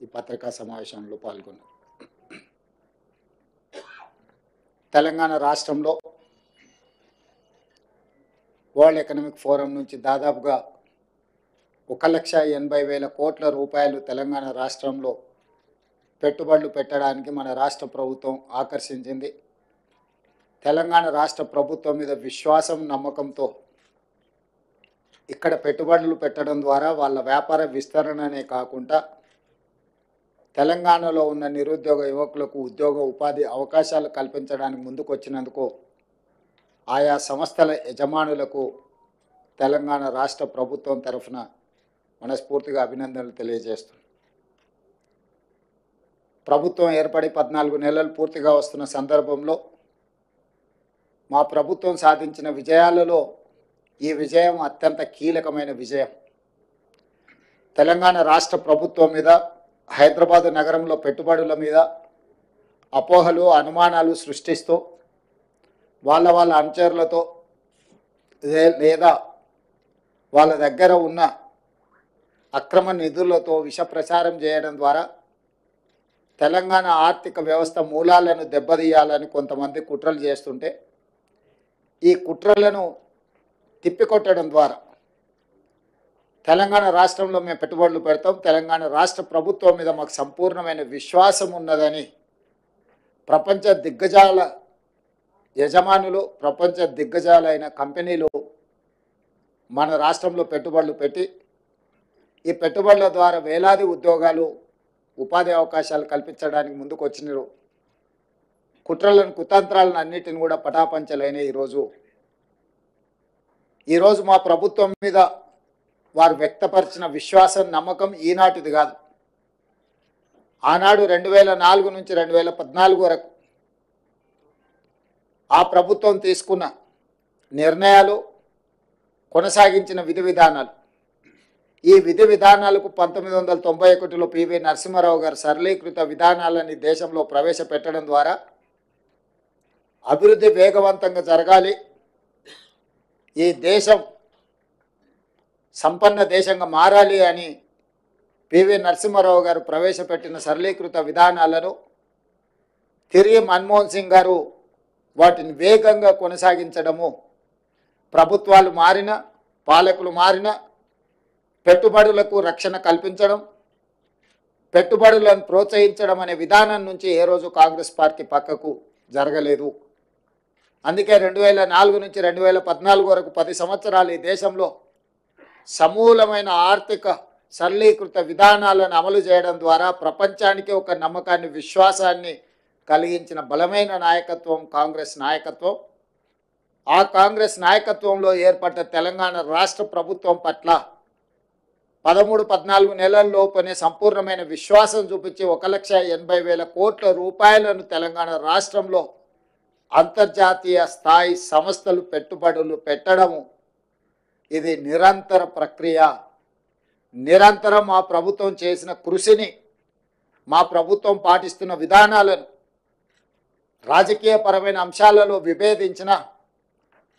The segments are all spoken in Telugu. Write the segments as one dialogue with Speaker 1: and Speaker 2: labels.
Speaker 1: ఈ పత్రికా సమావేశంలో పాల్గొన్నారు. తెలంగాణ రాష్ట్రంలో వరల్డ్ ఎకనామిక్ ఫోరం నుంచి దాదాపుగా 1,80,000 కోట్ల రూపాయలు తెలంగాణ రాష్ట్రంలో పెట్టుబడులు పెట్టడానికి మన రాష్ట్ర ప్రభుత్వం ఆకర్షించింది. తెలంగాణ రాష్ట్ర ప్రభుత్వం మీద విశ్వాసం, నమ్మకంతో ఇక్కడ పెట్టుబడులు పెట్టడం ద్వారా వాళ్ళ వ్యాపార విస్తరణనే కాకుండా తెలంగాణలో ఉన్న నిరుద్యోగ యువకులకు ఉద్యోగ ఉపాధి అవకాశాలు కల్పించడానికి ముందుకు వచ్చినందుకు ఆయా సంస్థల యజమానులకు తెలంగాణ రాష్ట్ర ప్రభుత్వం తరఫున మనస్ఫూర్తిగా అభినందనలు తెలియజేస్తున్నాను. ప్రభుత్వం ఏర్పడి 14 నెలలు పూర్తిగా వస్తున్న సందర్భంలో మా ప్రభుత్వం సాధించిన విజయాలలో ఈ విజయం అత్యంత కీలకమైన విజయం. తెలంగాణ రాష్ట్ర ప్రభుత్వం మీద, హైదరాబాదు నగరంలో పెట్టుబడుల మీద అపోహలు, అనుమానాలు సృష్టిస్తూ వాళ్ళ అనుచరులతో లేదా వాళ్ళ దగ్గర ఉన్న అక్రమ నిధులతో విష ప్రచారం చేయడం ద్వారా తెలంగాణ ఆర్థిక వ్యవస్థ మూలాలను దెబ్బతీయాలని కొంతమంది కుట్రలు చేస్తుంటే ఈ కుట్రలను తిప్పికొట్టడం ద్వారా తెలంగాణ రాష్ట్రంలో మేము పెట్టుబడులు పెడతాం, తెలంగాణ రాష్ట్ర ప్రభుత్వం మీద మాకు సంపూర్ణమైన విశ్వాసం ఉన్నదని ప్రపంచ దిగ్గజాల యజమానులు, ప్రపంచ దిగ్గజాలైన కంపెనీలు మన రాష్ట్రంలో పెట్టుబడులు పెట్టి ఈ పెట్టుబడుల ద్వారా వేలాది ఉద్యోగాలు, ఉపాధి అవకాశాలు కల్పించడానికి ముందుకు వచ్చినారు. కుట్రలను, కుతంత్రాలను అన్నిటిని కూడా పటాపంచలైన ఈరోజు మా ప్రభుత్వం మీద వారు వ్యక్తపరిచిన విశ్వాసం, నమ్మకం ఈనాటిది కాదు. ఆనాడు 2004 నుంచి 2014 వరకు ఆ ప్రభుత్వం తీసుకున్న నిర్ణయాలు, కొనసాగించిన విధి విధానాలు, ఈ విధి విధానాలకు 1991లో పివి నరసింహారావు గారు సరళీకృత విధానాలని దేశంలో ప్రవేశపెట్టడం ద్వారా అభివృద్ధి వేగవంతంగా జరగాలి, ఈ దేశం సంపన్న దేశంగా మారాలి అని పివి నరసింహారావు గారు ప్రవేశపెట్టిన సరళీకృత విధానాలను తిరిగి మన్మోహన్ సింగ్ గారు వాటిని వేగంగా కొనసాగించడము, ప్రభుత్వాలు మారిన, పాలకులు మారిన, పెట్టుబడులకు రక్షణ కల్పించడం, పెట్టుబడులను ప్రోత్సహించడం అనే విధానం నుంచి ఏ రోజు కాంగ్రెస్ పార్టీ పక్కకు జరగలేదు. అందుకే 2004 నుంచి 2014 వరకు 10 సంవత్సరాలు ఈ దేశంలో సమూలమైన ఆర్థిక సరళీకృత విధానాలను అమలు చేయడం ద్వారా ప్రపంచానికి ఒక నమ్మకాన్ని, విశ్వాసాన్ని కలిగించిన బలమైన నాయకత్వం కాంగ్రెస్ నాయకత్వం. ఆ కాంగ్రెస్ నాయకత్వంలో ఏర్పడ్డ తెలంగాణ రాష్ట్ర ప్రభుత్వం పట్ల 13-14 నెలల్లోపనే సంపూర్ణమైన విశ్వాసం చూపించి 1,80,000 కోట్ల రూపాయలను తెలంగాణ రాష్ట్రంలో అంతర్జాతీయ స్థాయి సంస్థలు పెట్టుబడులు పెట్టడము ఇది నిరంతర ప్రక్రియ. నిరంతరం మా ప్రభుత్వం చేసిన కృషిని, మా ప్రభుత్వం పాటిస్తున్న విధానాలను, రాజకీయపరమైన అంశాలలో విభేదించిన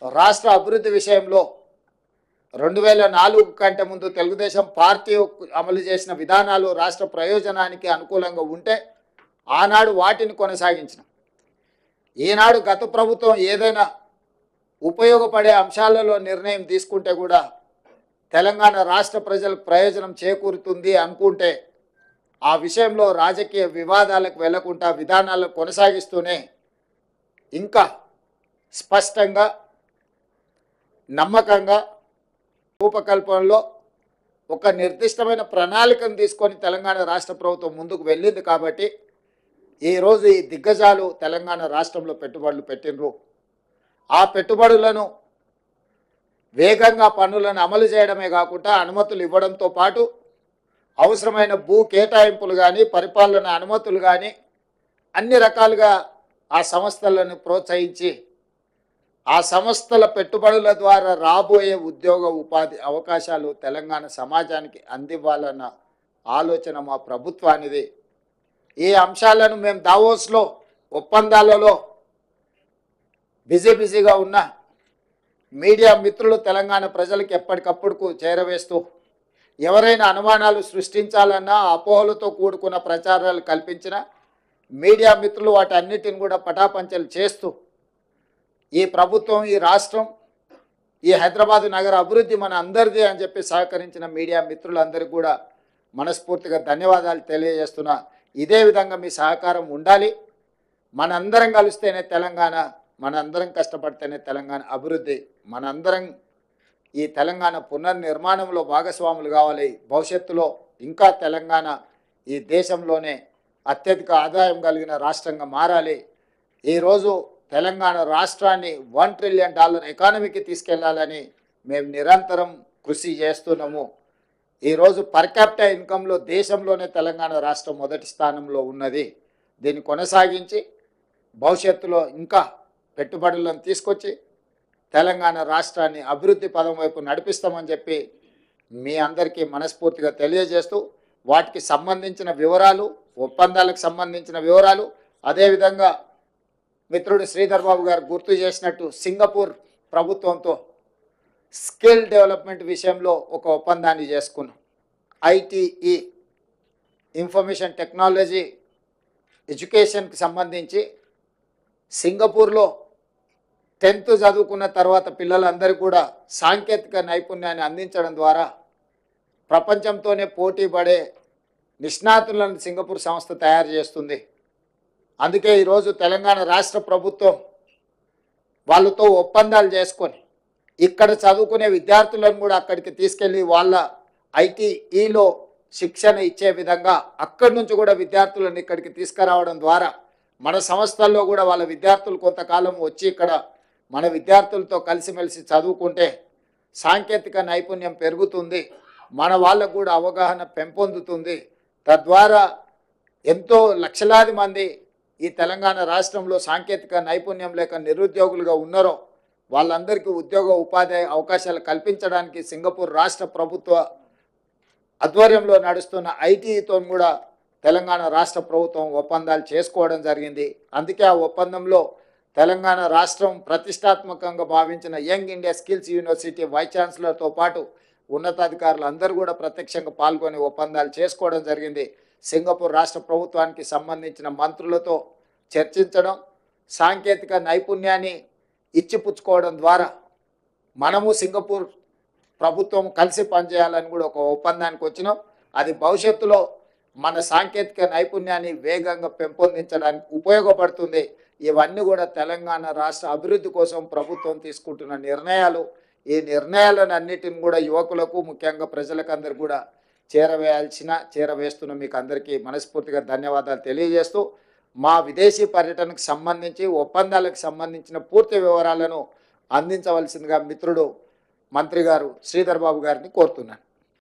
Speaker 1: రాష్ట్ర అభివృద్ధి విషయంలో 2004 కంటే ముందు తెలుగుదేశం పార్టీ అమలు చేసిన విధానాలు రాష్ట్ర ప్రయోజనానికి అనుకూలంగా ఉంటే ఆనాడు వాటిని కొనసాగించిన, ఈనాడు గత ప్రభుత్వం ఏదైనా ఉపయోగపడే అంశాలలో నిర్ణయం తీసుకుంటే కూడా తెలంగాణ రాష్ట్ర ప్రజలకు ప్రయోజనం చేకూరుతుంది అనుకుంటే ఆ విషయంలో రాజకీయ వివాదాలకు వెళ్లకుండా విధానాలను కొనసాగిస్తూనే ఇంకా స్పష్టంగా, నమ్మకంగా, రూపకల్పనలో ఒక నిర్దిష్టమైన ప్రణాళికను తీసుకొని తెలంగాణ రాష్ట్ర ప్రభుత్వం ముందుకు వెళ్ళింది. కాబట్టి ఈరోజు ఈ దిగ్గజాలు తెలంగాణ రాష్ట్రంలో పెట్టుబడులు పెట్టినరు. ఆ పెట్టుబడులను వేగంగా పనులను అమలు చేయడమే కాకుండా అనుమతులు ఇవ్వడంతో పాటు అవసరమైన భూ కేటాయింపులు కానీ, పరిపాలన అనుమతులు కానీ అన్ని రకాలుగా ఆ సంస్థలను ప్రోత్సహించి ఆ సంస్థల పెట్టుబడుల ద్వారా రాబోయే ఉద్యోగ ఉపాధి అవకాశాలు తెలంగాణ సమాజానికి అందివ్వాలన్న ఆలోచన మా ప్రభుత్వానిది. ఈ అంశాలను మేము దావోస్లో ఒప్పందాలలో బిజీగా ఉన్న మీడియా మిత్రులు తెలంగాణ ప్రజలకు ఎప్పటికప్పుడు చేరవేస్తూ ఎవరైనా అనుమానాలు సృష్టించాలన్నా అపోహలతో కూడుకున్న ప్రచారాలు కల్పించిన మీడియా మిత్రులు వాటన్నిటిని కూడా పటాపంచలు చేస్తూ ఈ ప్రభుత్వం, ఈ రాష్ట్రం, ఈ హైదరాబాదు నగర అభివృద్ధి మన అందరిది అని చెప్పి సహకరించిన మీడియా మిత్రులందరికీ కూడా మనస్ఫూర్తిగా ధన్యవాదాలు తెలియజేస్తున్నా. ఇదే విధంగా మీ సహకారం ఉండాలి. మనందరం కలిస్తేనే తెలంగాణ, మనందరం కష్టపడితేనే తెలంగాణ అభివృద్ధి, మనందరం ఈ తెలంగాణ పునర్నిర్మాణంలో భాగస్వాములు కావాలి. భవిష్యత్తులో ఇంకా తెలంగాణ ఈ దేశంలోనే అత్యధిక ఆదాయం కలిగిన రాష్ట్రంగా మారాలి. ఈరోజు తెలంగాణ రాష్ట్రాన్ని $1 ట్రిలియన్ ఎకానమీకి తీసుకెళ్లాలని మేము నిరంతరం కృషి చేస్తున్నాము. ఈరోజు పర్ క్యాపిటల్ ఇన్కంలో దేశంలోనే తెలంగాణ రాష్ట్రం మొదటి స్థానంలో ఉన్నది. దీన్ని కొనసాగించి భవిష్యత్తులో ఇంకా పెట్టుబడులను తీసుకొచ్చి తెలంగాణ రాష్ట్రాన్ని అభివృద్ధి పదం వైపు నడిపిస్తామని చెప్పి మీ అందరికీ మనస్ఫూర్తిగా తెలియజేస్తూ, వాటికి సంబంధించిన వివరాలు, ఒప్పందాలకు సంబంధించిన వివరాలు, అదేవిధంగా మిత్రుడు శ్రీధర్ బాబు గారు గుర్తు చేసినట్టు సింగపూర్ ప్రభుత్వంతో స్కిల్ డెవలప్మెంట్ విషయంలో ఒక ఒప్పందాన్ని చేసుకున్నాం. ఐటీఈ, ఇన్ఫర్మేషన్ టెక్నాలజీ ఎడ్యుకేషన్కి సంబంధించి సింగపూర్లో 10th చదువుకున్న తర్వాత పిల్లలందరికీ కూడా సాంకేతిక నైపుణ్యాన్ని అందించడం ద్వారా ప్రపంచంతోనే పోటీ పడే నిష్ణాతులను సింగపూర్ సంస్థ తయారు చేస్తుంది. అందుకే ఈరోజు తెలంగాణ రాష్ట్ర ప్రభుత్వం వాళ్ళతో ఒప్పందాలు చేసుకొని ఇక్కడ చదువుకునే విద్యార్థులను కూడా అక్కడికి తీసుకెళ్ళి వాళ్ళ ఐటీఈలో శిక్షణ ఇచ్చే విధంగా అక్కడి నుంచి కూడా విద్యార్థులను ఇక్కడికి తీసుకురావడం ద్వారా మన సంస్థల్లో కూడా వాళ్ళ విద్యార్థులు కొంతకాలం వచ్చి ఇక్కడ మన విద్యార్థులతో కలిసిమెలిసి చదువుకుంటే సాంకేతిక నైపుణ్యం పెరుగుతుంది, మన వాళ్ళకు కూడా అవగాహన పెంపొందుతుంది. తద్వారా ఎంతో లక్షలాది మంది ఈ తెలంగాణ రాష్ట్రంలో సాంకేతిక నైపుణ్యం లేక నిరుద్యోగులుగా ఉన్నారో వాళ్ళందరికీ ఉద్యోగ ఉపాధి అవకాశాలు కల్పించడానికి సింగపూర్ రాష్ట్ర ప్రభుత్వ ఆధ్వర్యంలో నడుస్తున్న ఐటీఈతో కూడా తెలంగాణ రాష్ట్ర ప్రభుత్వం ఒప్పందాలు చేసుకోవడం జరిగింది. అందుకే ఆ ఒప్పందంలో తెలంగాణ రాష్ట్రం ప్రతిష్టాత్మకంగా భావించిన young India skills university vice ఛాన్సలర్తో పాటు ఉన్నతాధికారులు అందరూ కూడా ప్రత్యక్షంగా పాల్గొని ఒప్పందాలు చేసుకోవడం జరిగింది. సింగపూర్ రాష్ట్ర ప్రభుత్వానికి సంబంధించిన మంత్రులతో చర్చించడం, సాంకేతిక నైపుణ్యాన్ని ఇచ్చిపుచ్చుకోవడం ద్వారా మనము సింగపూర్ ప్రభుత్వం కలిసి పనిచేయాలని కూడా ఒక ఒప్పందానికి వచ్చినాం. అది భవిష్యత్తులో మన సాంకేతిక నైపుణ్యాన్ని వేగంగా పెంపొందించడానికి ఉపయోగపడుతుంది. ఇవన్నీ కూడా తెలంగాణ రాష్ట్ర అభివృద్ధి కోసం ప్రభుత్వం తీసుకుంటున్న నిర్ణయాలు. ఈ నిర్ణయాలను అన్నిటిని కూడా యువకులకు, ముఖ్యంగా ప్రజలకు అందరికీ కూడా చేరవేస్తున్న మీకు అందరికీ మనస్ఫూర్తిగా ధన్యవాదాలు తెలియజేస్తూ, మా విదేశీ పర్యటనకు సంబంధించి ఒప్పందాలకు సంబంధించిన పూర్తి వివరాలను అందించవలసిందిగా మిత్రుడు మంత్రి గారు శ్రీధర్ బాబు గారిని కోరుతున్నాను.